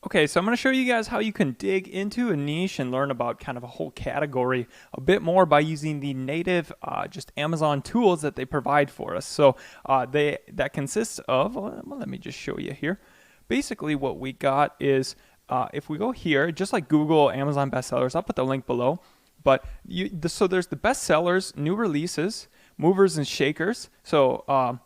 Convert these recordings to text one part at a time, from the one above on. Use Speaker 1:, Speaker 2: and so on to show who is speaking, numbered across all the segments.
Speaker 1: Okay, so I'm going to show you guys how you can dig into a niche and learn about kind of a whole category a bit more by using the native just Amazon tools that they provide for us. So that consists of, well, let me just show you here. Basically what we got is if we go here, just like Google Amazon bestsellers, I'll put the link below. But so there's the bestsellers, new releases, movers and shakers. So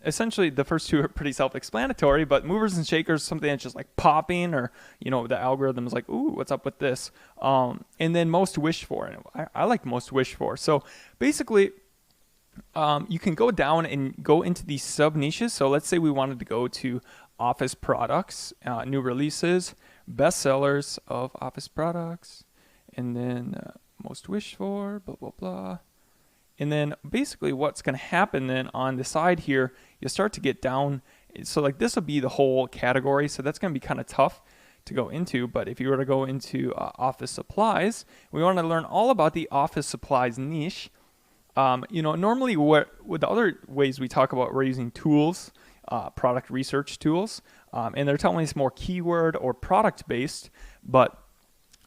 Speaker 1: essentially the first two are pretty self-explanatory, but movers and shakers, something that's just like popping, or the algorithm is like, ooh, what's up with this? And then most wished for, and I like most wished for. So basically you can go down and go into these sub niches. So let's say we wanted to go to office products, new releases, bestsellers of office products, and then most wished for, blah blah blah. And then basically what's going to happen then on the side here, you'll start to get down. So like this will be the whole category. So that's going to be kind of tough to go into. But if you were to go into office supplies, we want to learn all about the office supplies niche. Normally with the other ways we talk about, we're using tools, product research tools, and they're telling us more keyword or product based. But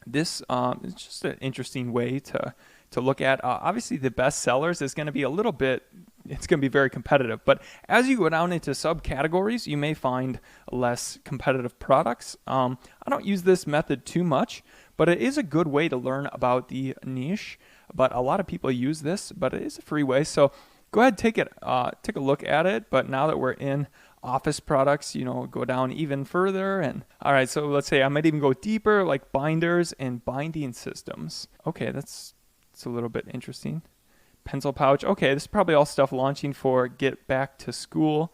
Speaker 1: this is just an interesting way to look at. Obviously the best sellers is going to be it's going to be very competitive, but as you go down into subcategories, you may find less competitive products. I don't use this method too much, but it is a good way to learn about the niche. But a lot of people use this, but it is a free way. So go ahead, take a look at it. But now that we're in office products, go down even further. And all right, so let's say I might even go deeper, like binders and binding systems. Okay, it's a little bit interesting. Pencil pouch. Okay, this is probably all stuff launching for get back to school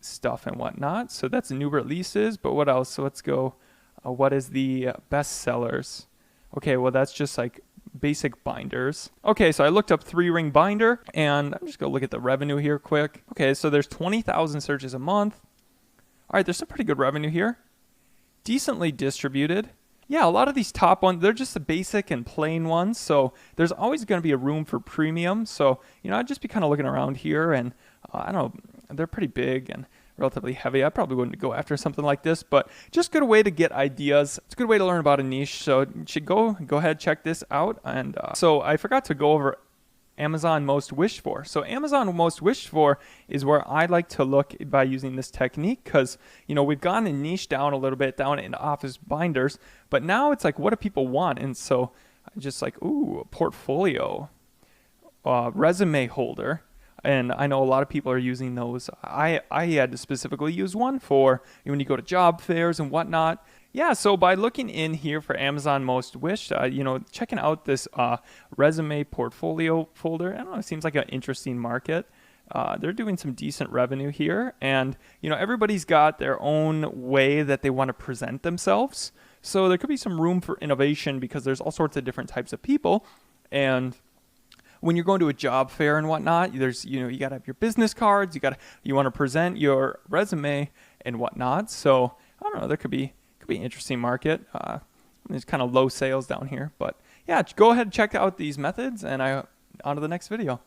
Speaker 1: stuff and whatnot. So that's new releases, but what else? So let's go. What is the best sellers? Okay, well that's just like basic binders. Okay, so I looked up 3-ring binder, and I'm just gonna look at the revenue here quick. Okay, so there's 20,000 searches a month. All right, there's some pretty good revenue here. Decently distributed. Yeah, a lot of these top ones, they're just the basic and plain ones. So there's always going to be a room for premium. So, I'd just be kind of looking around here, and I don't know, they're pretty big and relatively heavy. I probably wouldn't go after something like this, but just a good way to get ideas. It's a good way to learn about a niche. So you should go ahead, check this out. And so I forgot to go over Amazon most wished for. So Amazon most wished for is where I like to look by using this technique, because we've gone and niche down a little bit down into office binders, but now it's like, what do people want? And so I just like, ooh, a portfolio, resume holder. And I know a lot of people are using those. I had to specifically use one for when you go to job fairs and whatnot. Yeah, so by looking in here for Amazon most wished, checking out this resume portfolio folder, I don't know, it seems like an interesting market. They're doing some decent revenue here, and everybody's got their own way that they want to present themselves. So there could be some room for innovation, because there's all sorts of different types of people. And when you're going to a job fair and whatnot, there's you got to have your business cards, you want to present your resume and whatnot. So I don't know, there could be an interesting market. There's kind of low sales down here, but yeah, go ahead and check out these methods, and on to the next video.